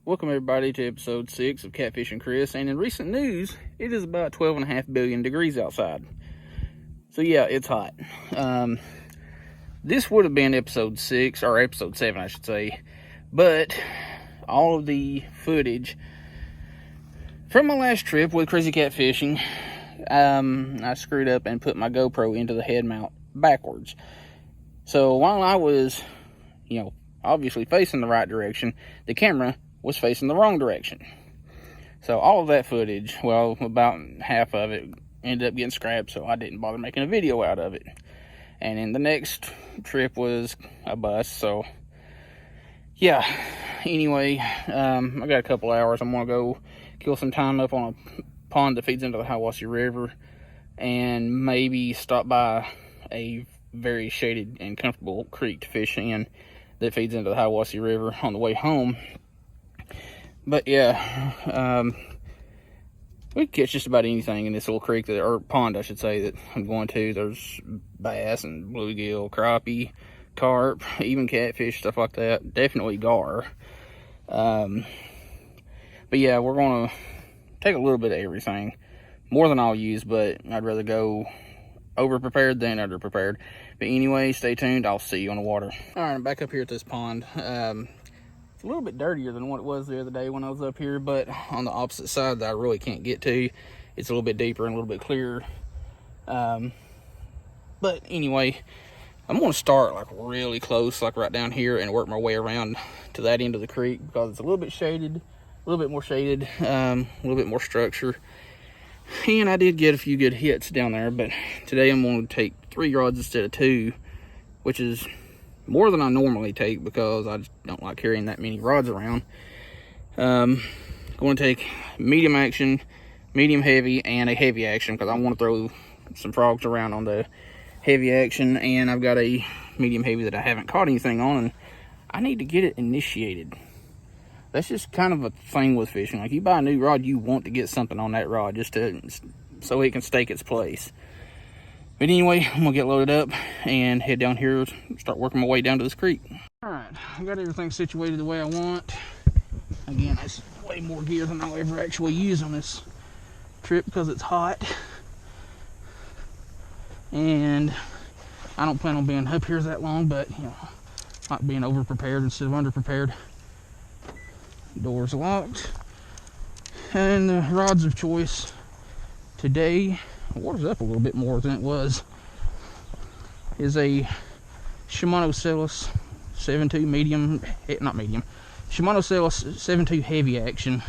Welcome everybody to episode 6 of Catfishing Chris, and in recent news, it is about 12.5 billion degrees outside. So yeah, it's hot. This would have been episode 6, or episode 7 I should say, but all of the footage from my last trip with Crazy Catfishing, I screwed up and put my GoPro into the head mount backwards. So while I was, obviously facing the right direction, the camera was facing the wrong direction. So all of that footage, well, about half of it ended up getting scrapped, so I didn't bother making a video out of it. And then the next trip was a bust, so yeah. Anyway, I got a couple hours. I'm gonna go kill some time up on a pond that feeds into the Hiwassee River, and maybe stop by a very shaded and comfortable creek to fish in that feeds into the Hiwassee River on the way home. But yeah, we can catch just about anything in this little creek, or pond I should say, that I'm going to. There's bass and bluegill, crappie, carp, even catfish, stuff like that. Definitely gar. But yeah, we're going to take a little bit of everything. More than I'll use, but I'd rather go over-prepared than under-prepared. But anyway, stay tuned. I'll see you on the water. Alright, I'm back up here at this pond. It's a little bit dirtier than what it was the other day when I was up here, but on the opposite side that I really can't get to, it's a little bit deeper and a little bit clearer. But anyway, I'm going to start like really close, like right down here, and work my way around to that end of the creek because it's a little bit shaded, a little bit more shaded, a little bit more structure. And I did get a few good hits down there, but today I'm going to take 3 rods instead of 2, which is more than I normally take because I just don't like carrying that many rods around. Going to take medium action, medium heavy, and a heavy action because I want to throw some frogs around on the heavy action, and I've got a medium heavy that I haven't caught anything on, and I need to get it initiated. That's just kind of a thing with fishing. Like, you buy a new rod, you want to get something on that rod just so it can stake its place. But anyway, I'm gonna get loaded up and head down here, start working my way down to this creek. All right, I got everything situated the way I want. Again, that's way more gear than I'll ever actually use on this trip because it's hot. And I don't plan on being up here that long, but like being over prepared instead of under prepared. Doors locked. And the rods of choice today, the water's up a little bit more than it was, is a Shimano Celis 7.2 medium, not medium, Shimano Celis 7.2 heavy action.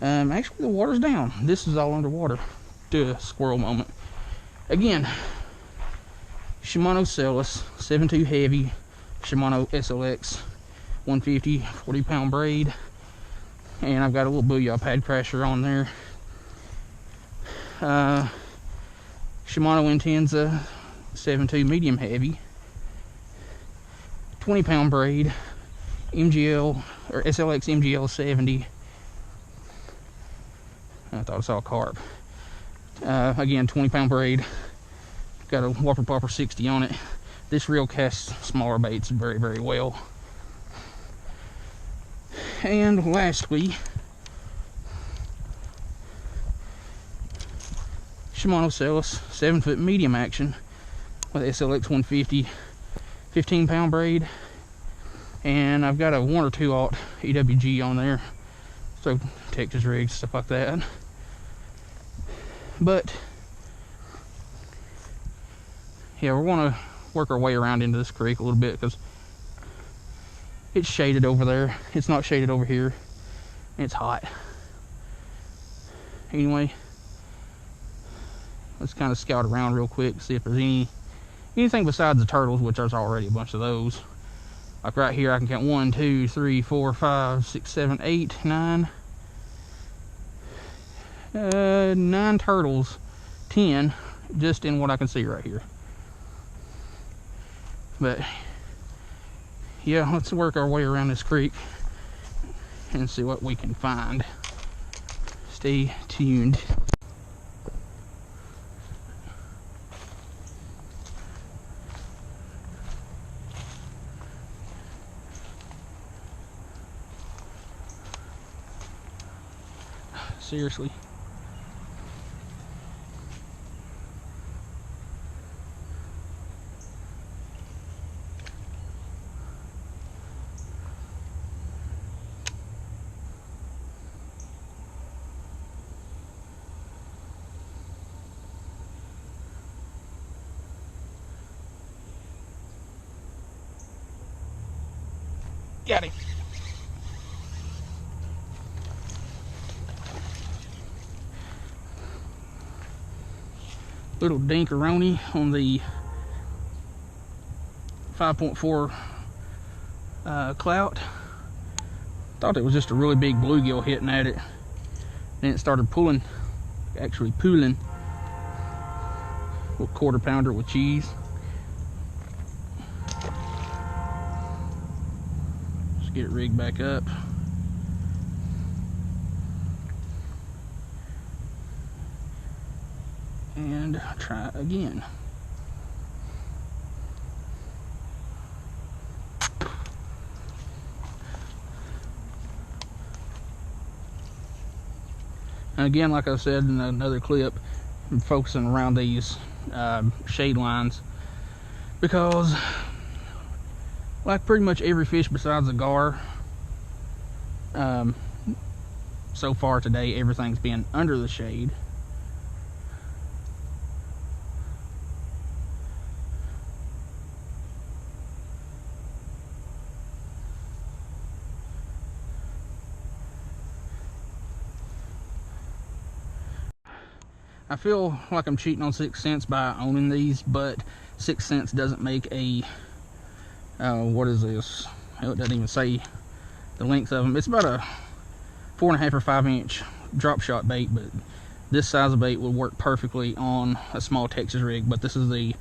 Actually the water's down. This is all underwater. Do a squirrel moment. Again, Shimano Celis 7.2 heavy, Shimano SLX 150 40-pound braid, and I've got a little booyah pad crasher on there. Shimano Intenza 7.2 medium heavy, 20-pound braid, MGL or SLX MGL 70. I thought I saw a carp. Again, 20-pound braid. Got a Whopper Popper 60 on it. This reel casts smaller baits very, very well. And lastly, Shimano Celis 7-foot medium action with SLX 150, 15-pound braid, and I've got a 1 or 2/0 EWG on there, so Texas rigs, stuff like that. But yeah, we're going to work our way around into this creek a little bit because it's shaded over there. It's not shaded over here. It's hot. Anyway, let's kind of scout around real quick, see if there's anything besides the turtles, which there's already a bunch of those. Like right here, I can count 1, 2, 3, 4, 5, 6, 7, 8, 9. 9 turtles, 10, just in what I can see right here. But yeah, let's work our way around this creek and see what we can find. Stay tuned. Seriously. Got him. Little dinkeroni on the 5.4 clout. Thought it was just a really big bluegill hitting at it. Then it started pulling, actually pulling. Little 1/4 pounder with cheese. Let's get it rigged back up. And try again. And again, like I said in another clip, I'm focusing around these shade lines because, like pretty much every fish besides the gar, so far today, everything's been under the shade. I feel like I'm cheating on 6th Sense by owning these, but 6th Sense doesn't make a, what is this? It doesn't even say the length of them. It's about a 4.5 or 5 inch drop shot bait, but this size of bait would work perfectly on a small Texas rig. But this is the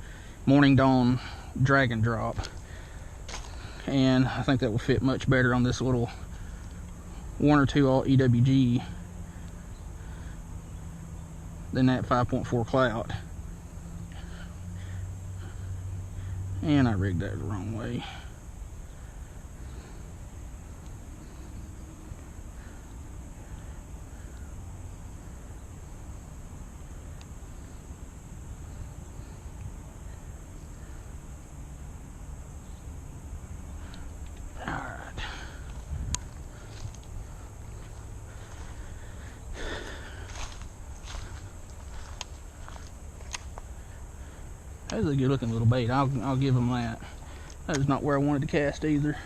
Morning Dawn Dragon Drop, and I think that will fit much better on this little 1 or 2 alt EWG than that 5.4 clout. And I rigged that the wrong way. That was a good looking little bait. I'll give them that. That is not where I wanted to cast either.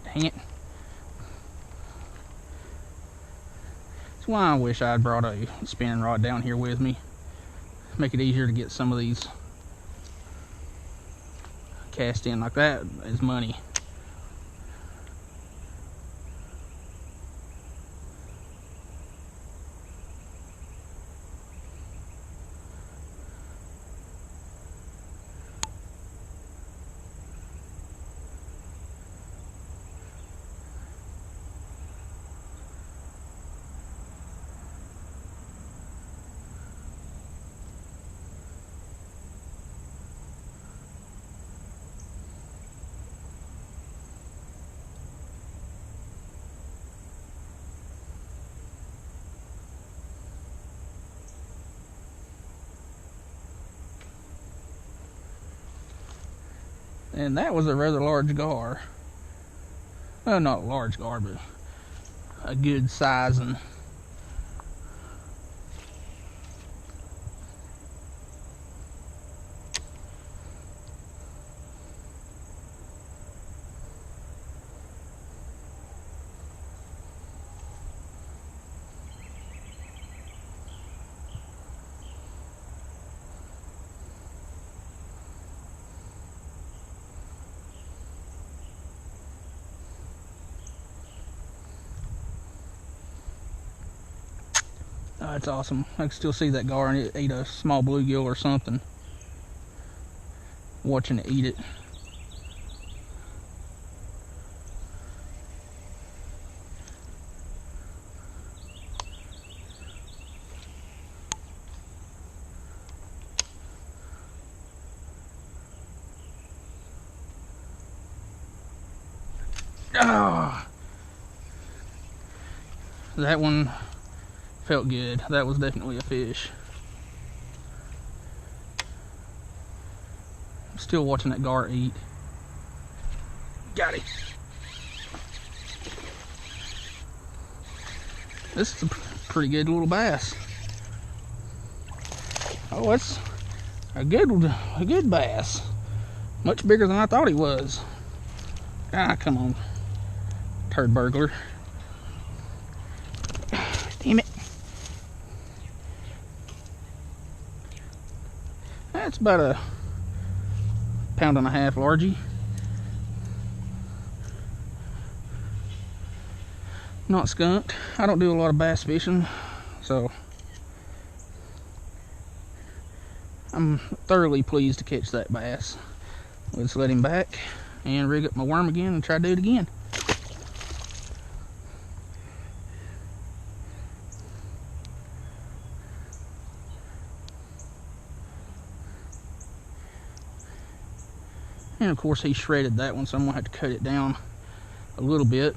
Dang it. That's why I wish I'd brought a spinning rod down here with me. Make it easier to get some of these cast in. Like that is money. And that was a rather large gar. Well, not a large gar, but a good sizing. Oh, that's awesome. I can still see that gar, and it ate a small bluegill or something. Watching it eat it. Oh, that one felt good. That was definitely a fish. I'm still watching that gar eat. Got it. This is a pretty good little bass. Oh, that's a good bass. Much bigger than I thought he was. Ah, come on, turd burglar. Damn it. That's about a 1.5 pound largie. Not skunked. I don't do a lot of bass fishing, so I'm thoroughly pleased to catch that bass. Let's let him back and rig up my worm again and try to do it again. And of course he shredded that one, so I'm gonna have to cut it down a little bit.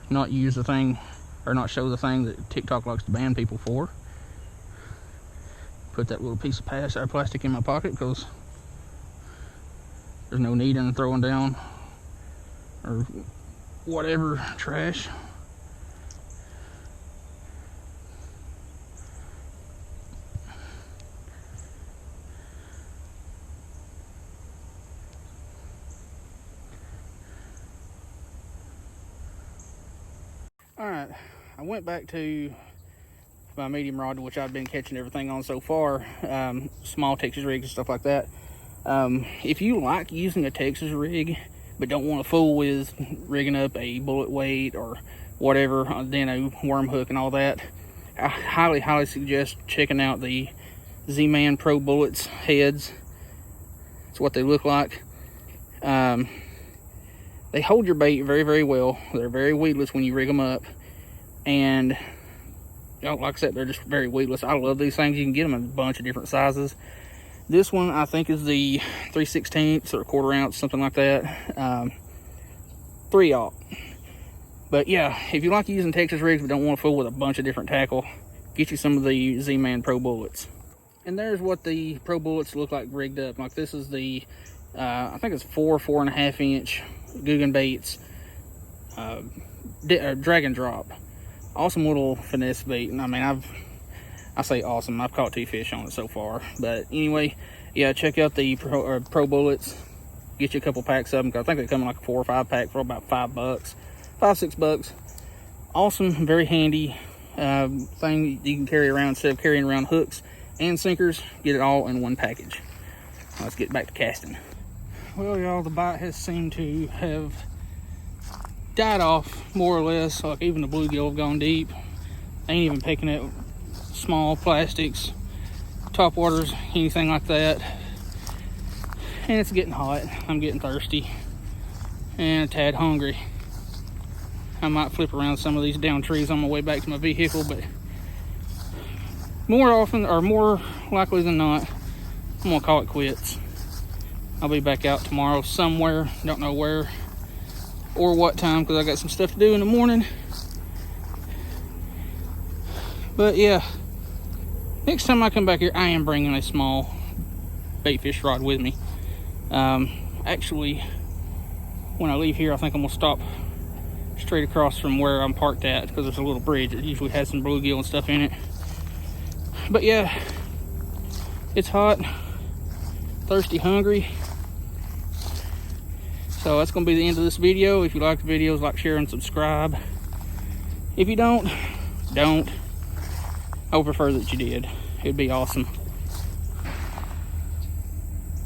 Not use the thing, or not show the thing that TikTok likes to ban people for. Put that little piece of plastic in my pocket because there's no need in throwing down or whatever trash. Alright, I went back to my medium rod, which I've been catching everything on so far, small Texas rigs and stuff like that. If you like using a Texas rig but don't want to fool with rigging up a bullet weight or whatever, then a worm hook and all that, I highly suggest checking out the Z-Man Pro Bullets heads. That's what they look like. They hold your bait very well. They're very weedless when you rig them up, and like I said, they're just very weedless. I love these things. You can get them in a bunch of different sizes. This one I think is the 3/16 or 1/4 ounce, something like that. 3/0. But yeah, if you like using Texas rigs but don't want to fool with a bunch of different tackle, get you some of the Z-Man Pro Bullets. And there's what the Pro Bullets look like rigged up. Like this is the I think it's 4.5 inch Guggen baits, drag and drop. Awesome little finesse bait. And I mean, I say awesome, I've caught 2 fish on it so far. But anyway, yeah, check out the Pro Bullets. Get you a couple packs of them, because I think they come in like a 4 or 5 pack for about $5, $5-6. Awesome, very handy thing you can carry around instead of carrying around hooks and sinkers. Get it all in one package. Let's get back to casting. Well, y'all, the bite has seemed to have died off more or less. Like even the bluegill have gone deep. Ain't even picking at small plastics, top waters, anything like that. And it's getting hot. I'm getting thirsty and a tad hungry. I might flip around some of these down trees on my way back to my vehicle, but more often, or more likely than not, I'm gonna call it quits. I'll be back out tomorrow somewhere, don't know where or what time, because I got some stuff to do in the morning. But yeah, next time I come back here, I am bringing a small bait fish rod with me. Actually, when I leave here, I think I'm gonna stop straight across from where I'm parked at, because there's a little bridge that usually has some bluegill and stuff in it. But yeah, it's hot, thirsty, hungry. So that's going to be the end of this video. If you like the videos, like, share, and subscribe. If you don't. I would prefer that you did. It'd be awesome.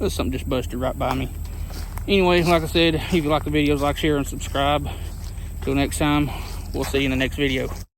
There's something just busted right by me. Anyway, like I said, if you like the videos, like, share, and subscribe. Till next time, we'll see you in the next video.